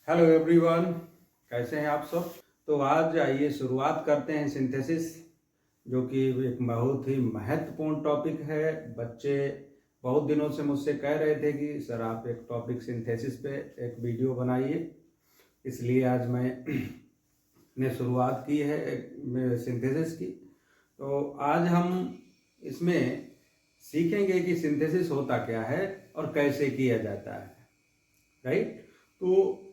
Hello everyone, कैसे हैं आप सब। तो आज आइए शुरुआत करते हैं सिंथेसिस, जो कि एक बहुत ही महत्वपूर्ण टॉपिक है। बच्चे बहुत दिनों से मुझसे कह रहे थे कि सर आप एक टॉपिक सिंथेसिस पे एक वीडियो बनाइए, इसलिए आज मैं ने शुरुआत की है सिंथेसिस की। तो आज हम इसमें सीखेंगे कि सिंथेसिस होता क्या है और कैसे किया जाता है, राइट। तो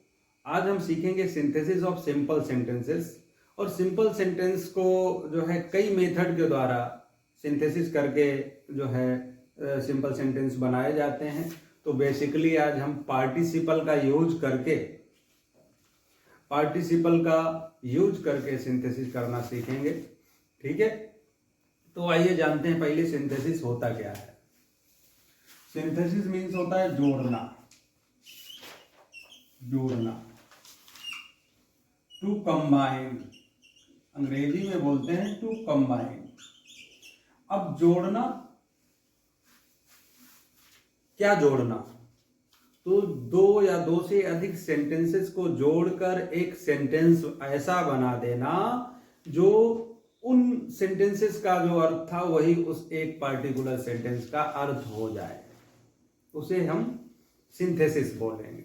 आज हम सीखेंगे सिंथेसिस ऑफ सिंपल सेंटेंसेस। और सिंपल सेंटेंस को जो है कई मेथड के द्वारा सिंथेसिस करके जो है सिंपल सेंटेंस बनाए जाते हैं। तो बेसिकली आज हम पार्टिसिपल का यूज करके सिंथेसिस करना सीखेंगे, ठीक है। तो आइए जानते हैं पहले सिंथेसिस होता क्या है। सिंथेसिस मीन्स होता है जोड़ना, टू कंबाइन, अंग्रेजी में बोलते हैं टू कंबाइन। अब जोड़ना, क्या जोड़ना, तो दो या दो से अधिक सेंटेंसेस को जोड़कर एक सेंटेंस ऐसा बना देना जो उन सेंटेंसेस का जो अर्थ था वही उस एक पार्टिकुलर सेंटेंस का अर्थ हो जाए, उसे हम सिंथेसिस बोलेंगे।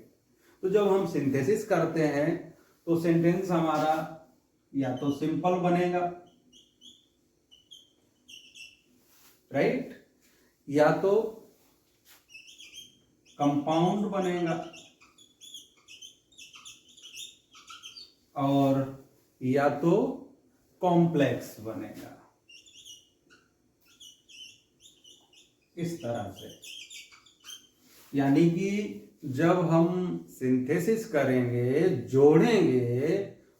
तो जब हम सिंथेसिस करते हैं तो सेंटेंस हमारा या तो सिंपल बनेगा, राइट, या तो कंपाउंड बनेगा, और या तो कॉम्प्लेक्स बनेगा। इस तरह से, यानी कि जब हम सिंथेसिस करेंगे, जोड़ेंगे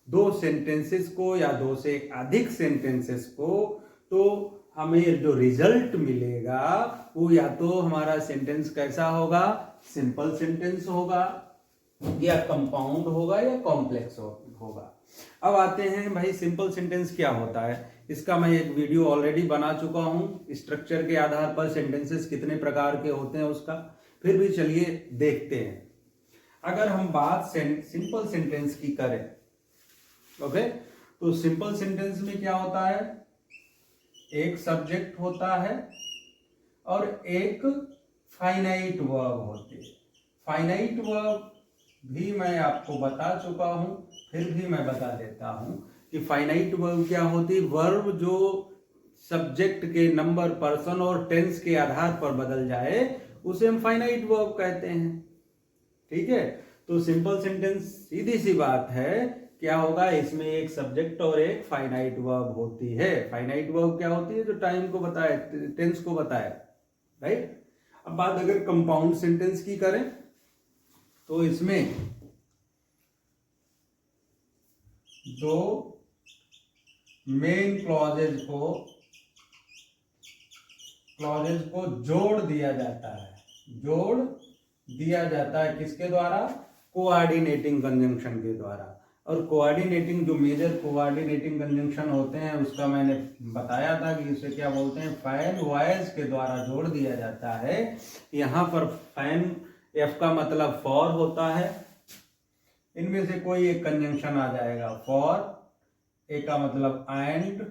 दो सेंटेंसेस को या दो से अधिक सेंटेंसेस को, तो हमें जो रिजल्ट मिलेगा वो या तो हमारा सेंटेंस कैसा होगा, सिंपल सेंटेंस होगा, या कंपाउंड होगा, या कॉम्प्लेक्स होगा। अब आते हैं भाई सिंपल सेंटेंस क्या होता है। इसका मैं एक वीडियो ऑलरेडी बना चुका हूं, स्ट्रक्चर के आधार पर सेंटेंसेस कितने प्रकार के होते हैं उसका। फिर भी चलिए देखते हैं। अगर हम बात सिंपल सेंटेंस की करें, ओके, तो सिंपल सेंटेंस में क्या होता है, एक सब्जेक्ट होता है और एक फाइनाइट वर्ब होती है। फाइनाइट वर्ब भी मैं आपको बता चुका हूं, फिर भी मैं बता देता हूं कि फाइनाइट वर्ब क्या होती है। वर्ब जो सब्जेक्ट के नंबर, पर्सन और टेंस के आधार पर बदल जाए उसे हम फाइनाइट वर्ब कहते हैं, ठीक है। तो सिंपल सेंटेंस सीधी सी बात है, क्या होगा, इसमें एक सब्जेक्ट और एक फाइनाइट वर्ब होती है। फाइनाइट वर्ब क्या होती है, जो टाइम को बताए, टेंस को बताए, राइट। अब बात अगर कंपाउंड सेंटेंस की करें तो इसमें दो मेन क्लॉजेज को जोड़ दिया जाता है, किसके द्वारा, कोऑर्डिनेटिंग कंजंक्शन के द्वारा। और कोऑर्डिनेटिंग, जो मेजर कोऑर्डिनेटिंग कंजंक्शन होते हैं उसका मैंने बताया था कि उसे क्या बोलते हैं, फैन वॉयस के द्वारा जोड़ दिया जाता है। यहां पर फैन, एफ का मतलब फॉर होता है, इनमें से कोई एक कंजंक्शन आ जाएगा, फॉर, ए का मतलब एंड,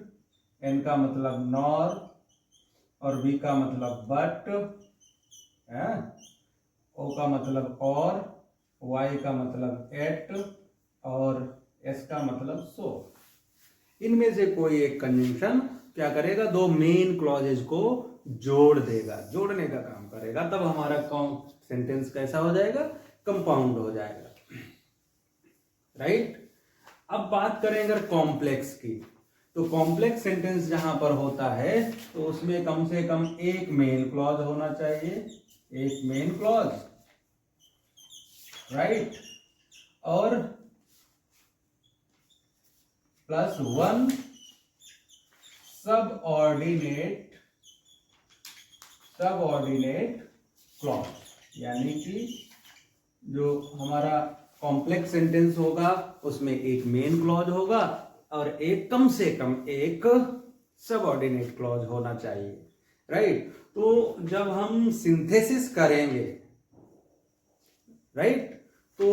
एन का मतलब नॉर, और बी का मतलब बट, ओ का मतलब और, वाई का मतलब एट, और एस का मतलब सो। इनमें से कोई एक कंजंक्शन क्या करेगा, दो मेन क्लॉजेज को जोड़ देगा, जोड़ने का काम करेगा, तब हमारा सेंटेंस कैसा हो जाएगा, कंपाउंड हो जाएगा, राइट। अब बात करें अगर कॉम्प्लेक्स की, तो कॉम्प्लेक्स सेंटेंस जहां पर होता है तो उसमें कम से कम एक मेन क्लॉज होना चाहिए, एक मेन क्लॉज, राइट, और प्लस वन सबऑर्डिनेट क्लॉज। यानी कि जो हमारा कॉम्प्लेक्स सेंटेंस होगा उसमें एक मेन क्लॉज होगा और एक, कम से कम एक सबऑर्डिनेट क्लॉज होना चाहिए, राइट। तो जब हम सिंथेसिस करेंगे, राइट, तो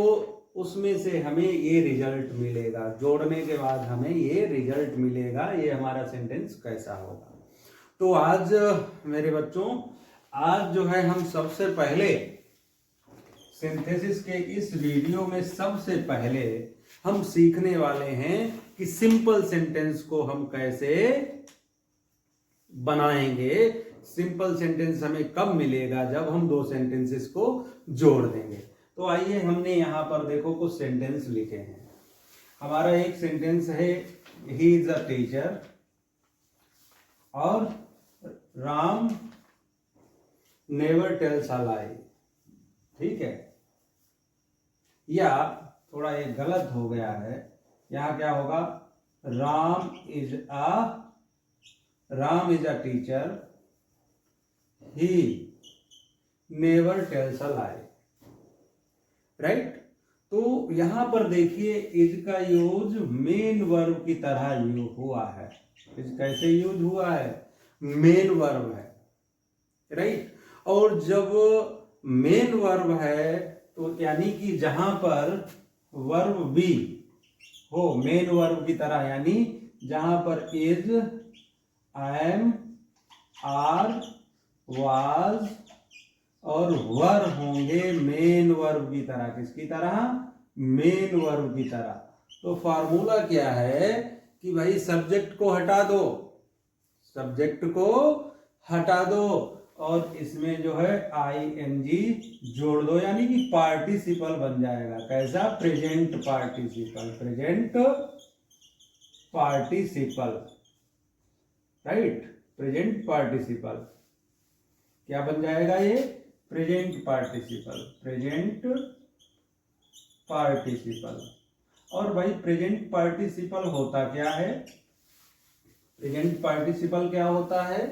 उसमें से हमें ये रिजल्ट मिलेगा, जोड़ने के बाद हमें ये रिजल्ट मिलेगा, ये हमारा सेंटेंस कैसा होगा। तो आज मेरे बच्चों, आज जो है हम सबसे पहले सिंथेसिस के इस वीडियो में सबसे पहले हम सीखने वाले हैं कि सिंपल सेंटेंस को हम कैसे बनाएंगे। सिंपल सेंटेंस हमें कब मिलेगा, जब हम दो सेंटेंसेस को जोड़ देंगे। तो आइए, हमने यहां पर देखो कुछ सेंटेंस लिखे हैं। हमारा एक सेंटेंस है, ही इज अ टीचर, और Ram never tells a lie. ठीक है, या थोड़ा ये गलत हो गया है, यहां क्या होगा, Ram is a teacher, he never tells a lie. Right. तो यहां पर देखिए, इज का यूज मेन वर्ब की तरह यूज हुआ है। इज कैसे यूज हुआ है, मेन वर्ब है। राइट। और जब मेन वर्ब है तो यानी कि जहां पर वर्ब बी हो मेन वर्ब की तरह, यानी जहां पर इज, एम, आर, वाज और वर होंगे मेन वर्ब की तरह। किसकी तरह, मेन वर्ब की तरह। तो फॉर्मूला क्या है कि भाई सब्जेक्ट को हटा दो, सब्जेक्ट को हटा दो, और इसमें जो है आईएनजी जोड़ दो, यानी कि पार्टिसिपल बन जाएगा। कैसा, present participle, present participle. Right, present participle क्या बन जाएगा, ये प्रेजेंट पार्टिसिपल, प्रेजेंट पार्टिसिपल। और भाई प्रेजेंट पार्टिसिपल होता क्या है, प्रेजेंट पार्टिसिपल क्या होता है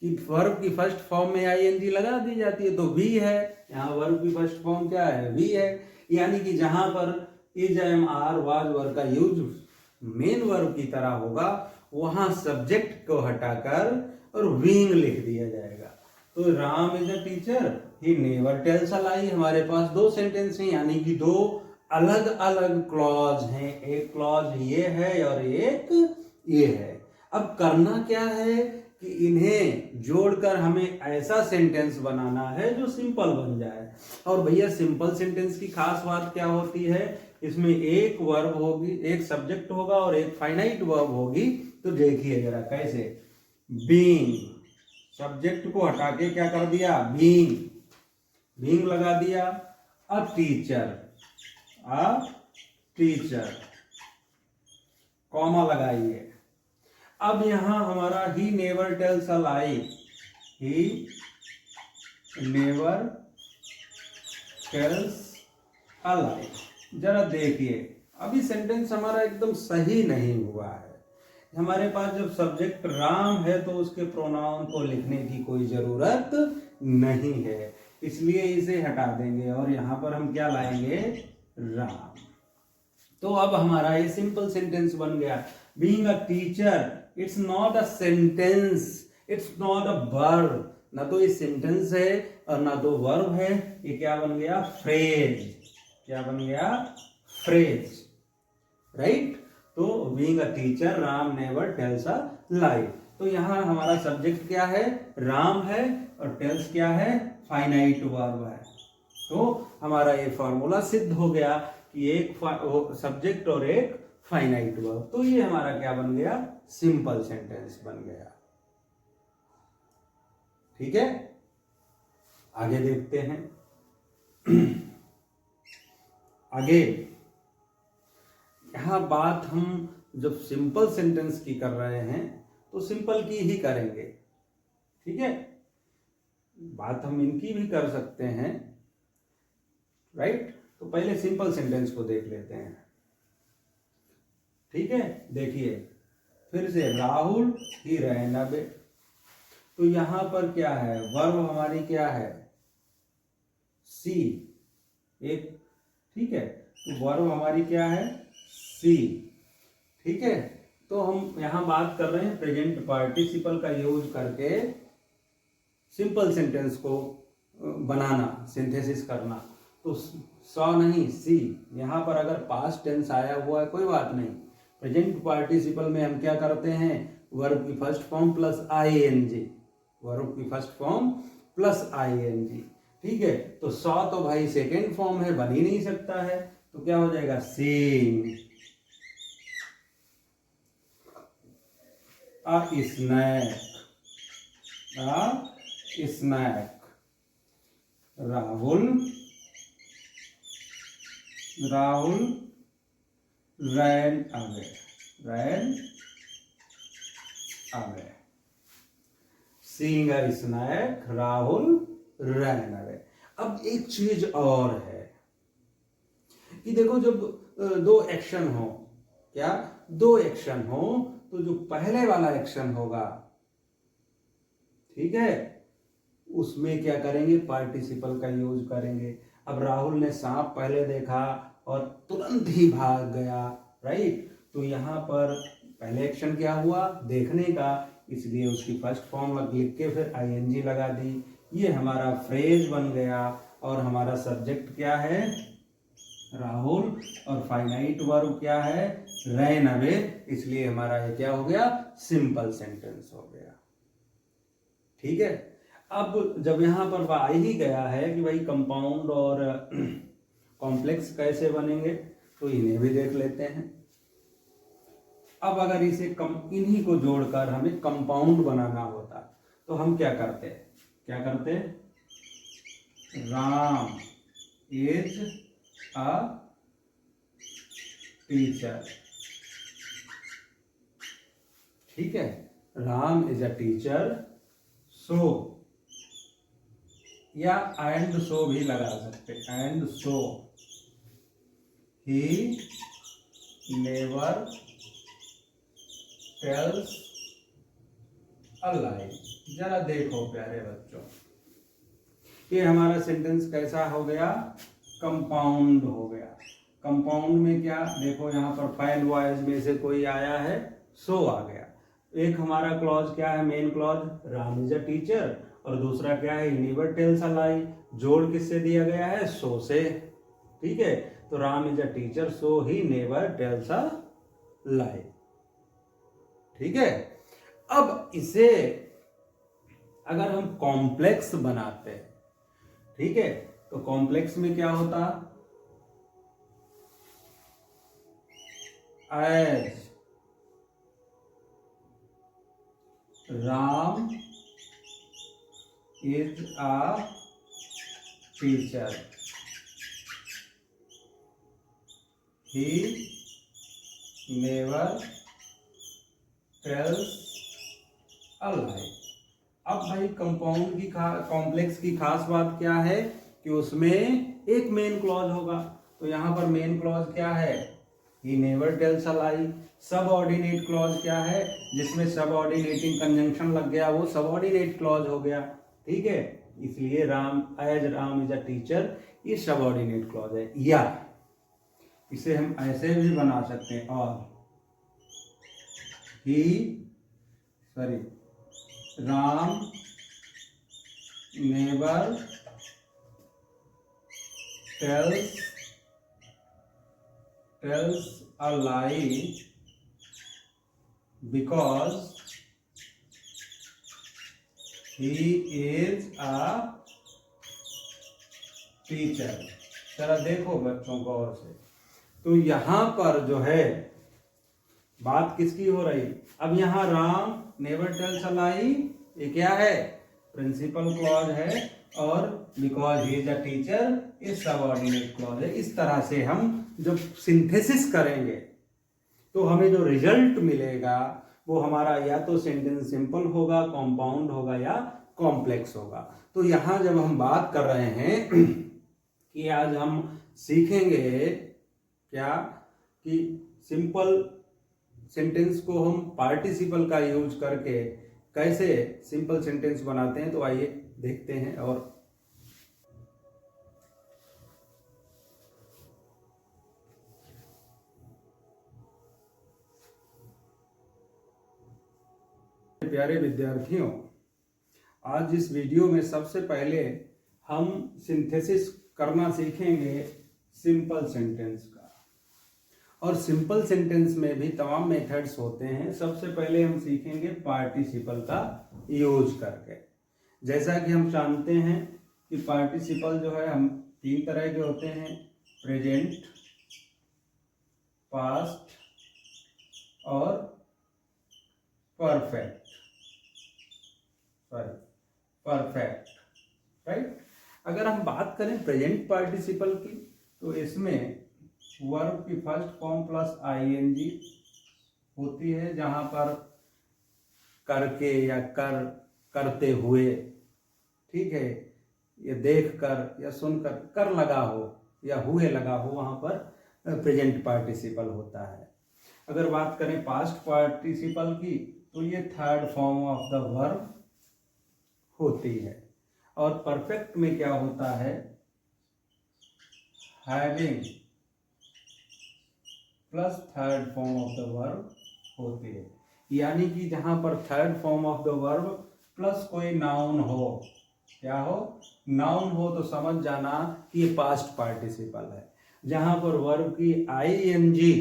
कि वर्ब की फर्स्ट फॉर्म में आईएनजी लगा दी जाती है, तो वी है। यहाँ वर्ब की फर्स्ट फॉर्म क्या है, वी है। यानी कि जहां पर इज, एम, आर, वाज, वर का यूज मेन वर्ब की तरह होगा, वहां सब्जेक्ट को हटाकर और बीइंग लिख दिया जाएगा। तो Ram is a teacher, he never tells a lie. हमारे पास दो सेंटेंस हैं, यानी कि दो अलग अलग क्लॉज हैं। एक क्लॉज ये है और एक ये है। अब करना क्या है कि इन्हें जोड़कर हमें ऐसा सेंटेंस बनाना है जो सिंपल बन जाए। और भैया सिंपल सेंटेंस की खास बात क्या होती है, इसमें एक वर्ब होगी, एक सब्जेक्ट होगा और एक फाइनाइट वर्ब होगी। तो देखिए जरा कैसे, बीइंग, सब्जेक्ट को हटा के क्या कर दिया, बीइंग, बीइंग लगा दिया। A teacher, a teacher, comma लगाइए। अब यहां हमारा he never tells a lie, he never tells a lie. जरा देखिए, अभी सेंटेंस हमारा एकदम सही नहीं हुआ है। हमारे पास जब सब्जेक्ट राम है तो उसके प्रोनाउन को लिखने की कोई जरूरत नहीं है, इसलिए इसे हटा देंगे और यहां पर हम क्या लाएंगे, राम। तो अब हमारा ये सिंपल सेंटेंस बन गया। Being a teacher, it's not a sentence, it's not a verb. ना तो ये सेंटेंस है और ना तो वर्ब है, ये क्या बन गया, फ्रेज। क्या बन गया, फ्रेज। राइट। तो being a teacher, Ram never tells a lie. तो यहां हमारा सब्जेक्ट क्या है, राम है, और टेल्स क्या है, फाइनाइट वर्ब है। तो हमारा ये फॉर्मूला सिद्ध हो गया कि एक सब्जेक्ट और एक फाइनाइट वर्ब। तो ये हमारा क्या बन गया, सिंपल सेंटेंस बन गया। ठीक है, आगे देखते हैं। आगे यहां बात हम जब सिंपल सेंटेंस की कर रहे हैं तो सिंपल की ही करेंगे। ठीक है, बात हम इनकी भी कर सकते हैं। राइट। तो पहले सिंपल सेंटेंस को देख लेते हैं। ठीक है, देखिए फिर से, राहुल ही रैन अवे। तो यहां पर क्या है, वर्ब हमारी क्या है, सी। एक, ठीक है, तो वर्ब हमारी क्या है, सी। ठीक है, तो हम यहां बात कर रहे हैं प्रेजेंट पार्टिसिपल का यूज करके सिंपल सेंटेंस को बनाना, सिंथेसिस करना। तो सौ नहीं, सी। यहाँ पर अगर पास्ट टेंस आया हुआ है कोई बात नहीं, प्रेजेंट पार्टिसिपल में हम क्या करते हैं, वर्ब की first form plus ING, verb की फर्स्ट फॉर्म प्लस आईएनजी। ठीक है, तो सॉ तो भाई सेकेंड फॉर्म है, बन ही नहीं सकता है, तो क्या हो जाएगा, seeing. A snake, a snake. Rahul ran away, ran away. Seeing a snake, Rahul ran away. अब एक चीज और है कि देखो, जब दो एक्शन हो, क्या दो एक्शन हो, तो जो पहले वाला एक्शन होगा, ठीक है, उसमें क्या करेंगे, पार्टिसिपल का यूज करेंगे। अब राहुल ने सांप पहले देखा और तुरंत ही भाग गया, राइट, तो यहां पर पहले एक्शन क्या हुआ, देखने का, इसलिए उसकी फर्स्ट फॉर्म लिख के फिर आईएनजी लगा दी। ये हमारा फ्रेज बन गया और हमारा सब्जेक्ट क्या है, राहुल, और फाइनाइट वर्ब क्या है, रैन अवे, इसलिए हमारा ये क्या हो गया, सिंपल सेंटेंस हो गया। ठीक है, अब जब यहां पर आ ही गया है कि भाई कंपाउंड और कॉम्प्लेक्स कैसे बनेंगे, तो इन्हें भी देख लेते हैं। अब अगर इसे इन्हीं को जोड़कर हमें कंपाउंड बनाना होता, तो हम क्या करते, राम इज अ टीचर। ठीक है, Ram is a teacher, so, या एंड सो भी लगा सकते, and so he never tells a lie. जरा देखो प्यारे बच्चों, ये हमारा सेंटेंस कैसा हो गया, कंपाउंड हो गया। कंपाउंड में क्या, देखो यहाँ पर फाइल वाइज में से कोई आया है, सो आ गया। एक हमारा क्लॉज क्या है, main clause, Ram is a teacher, और दूसरा क्या है, नेवर टेल्स अ लाई। जोड़ किससे दिया गया है, सो से। ठीक है, तो Ram is a teacher, so he never tells a lie. ठीक है, अब इसे अगर हम कॉम्प्लेक्स बनाते हैं, ठीक है, तो कॉम्प्लेक्स में क्या होता, as Ram is a teacher, he never tells a lie. अब भाई कंपाउंड की कॉम्प्लेक्स की खास बात क्या है कि उसमें एक मेन क्लॉज होगा, तो यहां पर मेन क्लॉज क्या है, ही never tells a lie. Subordinate clause क्या है, जिसमें सबऑर्डिनेटिंग कंजंक्शन लग गया, वो सबऑर्डिनेट क्लॉज हो गया। ठीक है, इसलिए राम इज अ टीचर, ये सबऑर्डिनेट क्लॉज है। या इसे हम ऐसे भी बना सकते हैं, और Ram never tells a lie because he is a teacher. जरा देखो बच्चों गौर से, तो यहां पर जो है बात किसकी हो रही, अब यहां राम नेवर टेल्स अ लाई, ये क्या है, प्रिंसिपल क्लॉज है, और because he is a teacher ये सबऑर्डिनेट क्लॉज है। इस तरह से हम जब सिंथेसिस करेंगे तो हमें जो रिजल्ट मिलेगा वो हमारा या तो सेंटेंस सिंपल होगा, कंपाउंड होगा, या कॉम्प्लेक्स होगा। तो यहां जब हम बात कर रहे हैं कि आज हम सीखेंगे क्या, कि सिंपल सेंटेंस को हम पार्टिसिपल का यूज करके कैसे सिंपल सेंटेंस बनाते हैं, तो आइए देखते हैं। और प्यारे विद्यार्थियों, आज इस वीडियो में सबसे पहले हम सिंथेसिस करना सीखेंगे सिंपल सेंटेंस का। और सिंपल सेंटेंस में भी तमाम मेथड्स होते हैं। सबसे पहले हम सीखेंगे पार्टिसिपल का यूज करके। जैसा कि हम जानते हैं कि पार्टिसिपल जो है हम 3 तरह के होते हैं, प्रेजेंट, पास्ट और परफेक्ट, राइट। अगर हम बात करें प्रेजेंट पार्टिसिपल की, तो इसमें वर्ब की फर्स्ट फॉर्म प्लस आईएनजी होती है, जहां पर करके या करते हुए, ठीक है, ये देख कर या सुनकर कर लगा हो या हुए लगा हो, वहां पर प्रेजेंट पार्टिसिपल होता है। अगर बात करें पास्ट पार्टिसिपल की, तो ये third form of the verb होती है। और परफेक्ट में क्या होता है, having plus third form of the verb होती है। यानी कि जहां पर third form of the verb plus कोई नाउन हो, क्या हो, नाउन हो, तो समझ जाना कि ये पास्ट पार्टिसिपल है। जहां पर वर्ब की आईएनजी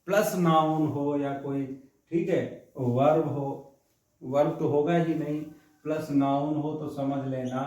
प्लस नाउन हो या कोई, ठीक है, वर्ब हो, वर्ब तो होगा ही नहीं, प्लस नाउन हो, तो समझ लेना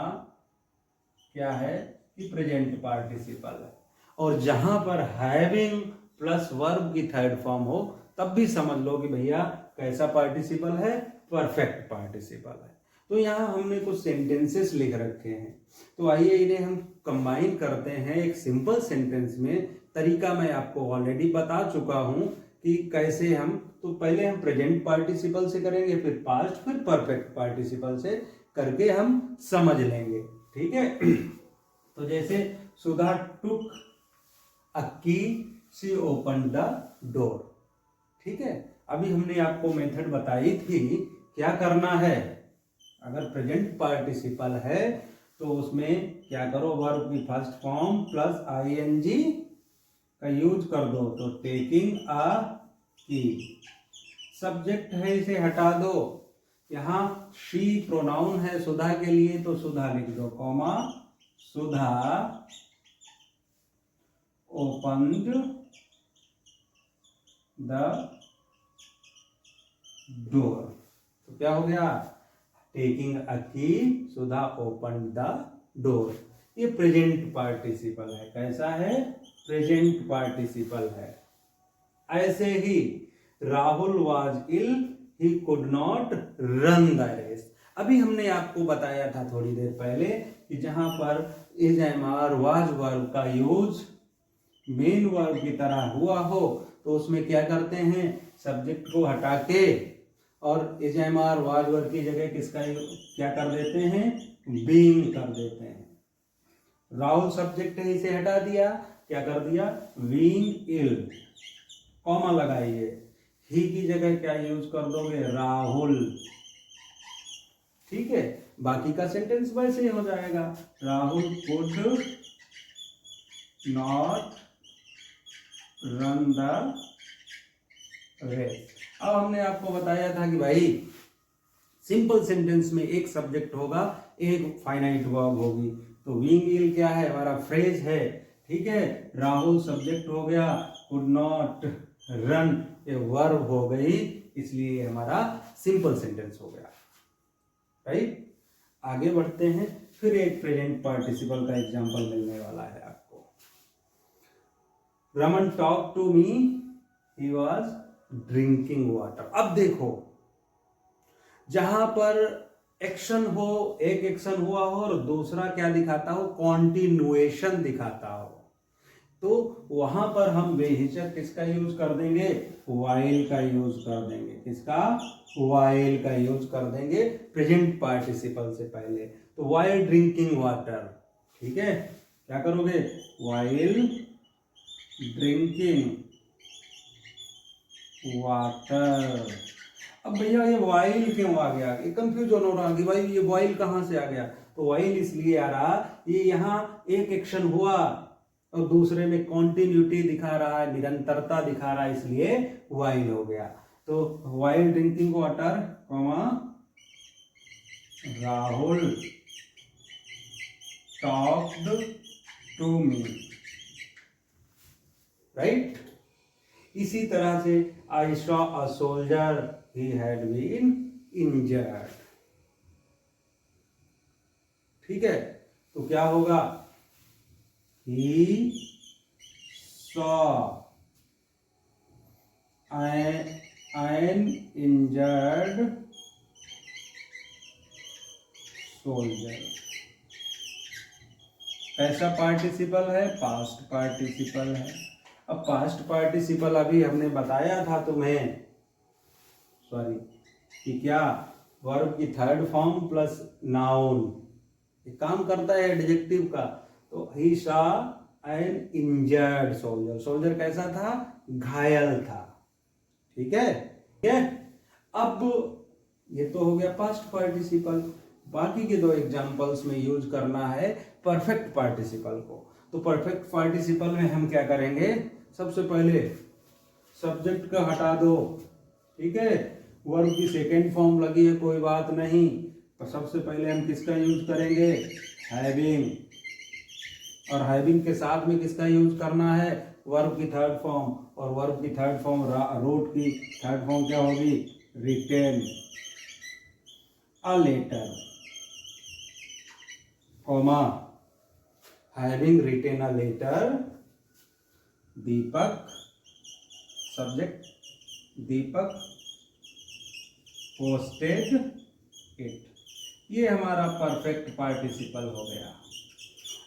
क्या है कि प्रेजेंट पार्टिसिपल है। और जहां पर हैविंग प्लस वर्ब की थर्ड फॉर्म हो, तब भी समझ लो कि भैया कैसा पार्टिसिपल है, परफेक्ट पार्टिसिपल है। तो यहाँ हमने कुछ सेंटेंसेस लिख रखे हैं, तो आइए इन्हें हम कंबाइन करते हैं एक सिंपल सेंटेंस में। तरीका मैं आपको ऑलरेडी बता चुका हूं कि कैसे हम, तो पहले हम प्रेजेंट पार्टिसिपल से करेंगे, फिर पास्ट, फिर परफेक्ट पार्टिसिपल से करके हम समझ लेंगे, ठीक है। तो जैसे सुधा टुक अ की, शी ओपन द डोर, ठीक है। अभी हमने आपको मेथड बताई थी क्या करना है। अगर प्रेजेंट पार्टिसिपल है तो उसमें क्या करो, वर्ब की फर्स्ट फॉर्म प्लस आईएनजी का यूज कर दो, तो टेकिंग अ की। सब्जेक्ट है, इसे हटा दो। यहाँ शी प्रोनाउन है सुधा के लिए, तो सुधा लिख दो, comma, Sudha opened the door. तो क्या हो गया, taking a key, Sudha open the door. ये प्रेजेंट पार्टिसिपल है। कैसा है, प्रेजेंट पार्टिसिपल है। ऐसे ही Rahul was ill, he could not run the race. अभी हमने आपको बताया था थोड़ी देर पहले कि जहां पर is am are was verb का यूज मेन वर्ब की तरह हुआ हो, तो उसमें क्या करते हैं, सब्जेक्ट को हटा के और is am are was verb की जगह किसका क्या कर देते हैं, बीइंग कर देते हैं। राहुल सब्जेक्ट है, इसे हटा दिया, क्या कर दिया, बीइंग इल, कॉमा लगाइए, ही की जगह क्या यूज कर दोगे, राहुल, ठीक है। बाकी का सेंटेंस वैसे ही हो जाएगा, Rahul could not run the race. अब हमने आपको बताया था कि भाई सिंपल सेंटेंस में एक सब्जेक्ट होगा, एक फाइनाइट वर्ब होगी। तो बीइंग इल क्या है, हमारा फ्रेज है, ठीक है। राहुल सब्जेक्ट हो गया, कुड नॉट रन ये वर्ब हो गई, इसलिए हमारा सिंपल सेंटेंस हो गया, राइट। आगे बढ़ते हैं, फिर एक प्रेजेंट पार्टिसिपल का एग्जांपल मिलने वाला है आपको। Raman talk to me, he was drinking water. अब देखो, जहां पर एक्शन हो, एक एक्शन हुआ हो और दूसरा क्या दिखाता हो, कॉन्टिन्यूएशन दिखाता हो, तो वहां पर हम बेहिचक किसका यूज कर देंगे, वाइल का यूज कर देंगे। किसका, वाइल का यूज कर देंगे प्रेजेंट पार्टिसिपल से पहले। तो वाइल ड्रिंकिंग वाटर, ठीक है, क्या करोगे, वाइल ड्रिंकिंग वाटर। अब भैया ये वाइल क्यों आ गया, कंफ्यूजन हो रहा कि भाई ये वाइल कहां से आ गया। तो वाइल इसलिए आ रहा, ये यहाँ एक एक्शन हुआ और दूसरे में कॉन्टिन्यूटी दिखा रहा है, निरंतरता दिखा रहा है, इसलिए वाइल हो गया। तो while drinking water, Rahul talked to me, right. इसी तरह से I saw a soldier he had been injured. ठीक है, तो क्या होगा, he saw an injured soldier. कैसा पार्टिसिपल है, पास्ट पार्टिसिपल है। अब पास्ट पार्टिसिपल अभी हमने बताया था तुम्हें, सॉरी, कि क्या वर्ब की थर्ड फॉर्म प्लस नाउन ये काम करता है एडजेक्टिव का। तो ही saw an injured soldier. Soldier कैसा था, घायल था। ठीक है, ठीक है। अब ये तो हो गया पास्ट पार्टिसिपल। बाकी के दो एग्जांपल्स में यूज करना है परफेक्ट पार्टिसिपल को। तो परफेक्ट पार्टिसिपल में हम क्या करेंगे, सबसे पहले सब्जेक्ट का हटा दो। ठीक है, वर्ब की सेकेंड फॉर्म लगी है कोई बात नहीं, पर सबसे पहले हम किसका यूज करेंगे, हैविंग। और हैविंग के साथ में किसका यूज करना है, वर्ब की थर्ड फॉर्म। और वर्ब की थर्ड फॉर्म, रोट की थर्ड फॉर्म क्या होगी, written a letter, comma having written a letter, Deepak, subject Deepak posted it. ये हमारा परफेक्ट पार्टिसिपल हो गया।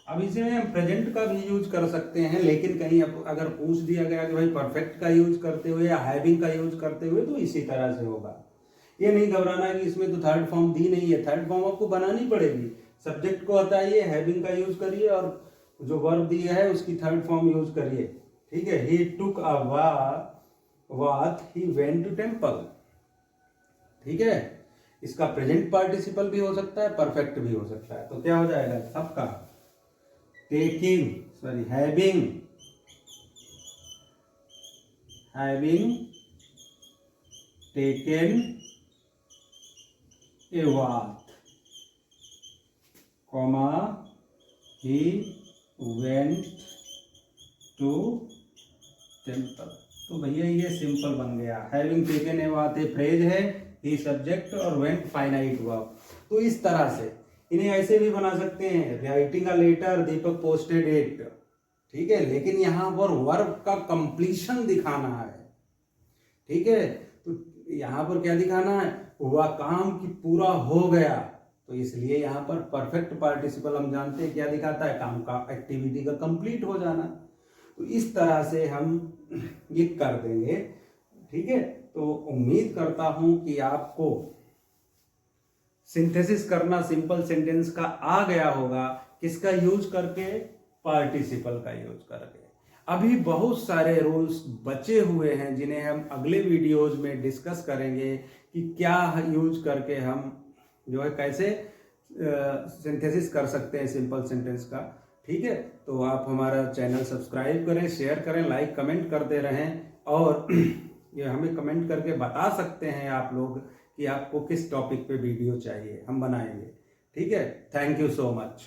अब इसमें हम प्रेजेंट का भी यूज कर सकते हैं, लेकिन कहीं अगर पूछ दिया गया कि भाई परफेक्ट का यूज करते हुए या हैविंग का यूज करते हुए, तो इसी तरह से होगा। ये नहीं घबराना कि इसमें तो थर्ड फॉर्म दी नहीं है, थर्ड फॉर्म आपको बनानी पड़ेगी। सब्जेक्ट को हटाइए, हैविंग का यूज करिए, और जो वर्ब दिया है उसकी थर्ड फॉर्म यूज करिए। ठीक है, he took a bath, he went to temple. ठीक है, इसका प्रेजेंट पार्टिसिपल भी हो सकता है, परफेक्ट भी हो सकता है। तो क्या हो जाएगा सबका, taking, sorry having taken a bath, comma he went to temple. तो भैया ये सिंपल बन गया। Having taken a bath a phrase है, ही सब्जेक्ट और वेंट फाइनाइट वर्ब। तो इस तरह से इन्हें ऐसे भी बना सकते हैं, writing a letter, Deepak posted it. ठीक है, लेकिन यहां पर वर्ब का कंप्लीशन दिखाना है। ठीक है, तो यहां पर क्या दिखाना है, हुआ काम कि पूरा हो गया। तो इसलिए यहां पर परफेक्ट पार्टिसिपल हम जानते हैं क्या दिखाता है, काम का, एक्टिविटी का कंप्लीट हो जाना। तो इस तरह से हम ये कर देंगे। ठीक है, तो उम्मीद करता हूं कि आपको सिंथेसिस करना सिंपल सेंटेंस का आ गया होगा। किसका यूज करके, पार्टिसिपल का यूज करके। अभी बहुत सारे रूल्स बचे हुए हैं जिन्हें हम अगले वीडियोज में डिस्कस करेंगे कि क्या यूज करके हम जो है कैसे सिंथेसिस कर सकते हैं सिंपल सेंटेंस का। ठीक है, तो आप हमारा चैनल सब्सक्राइब करें, शेयर करें, लाइक कमेंट करते रहें, और ये हमें कमेंट करके बता सकते हैं आप लोग कि आपको किस टॉपिक पे वीडियो चाहिए, हम बनाएंगे। ठीक है, थैंक यू सो मच।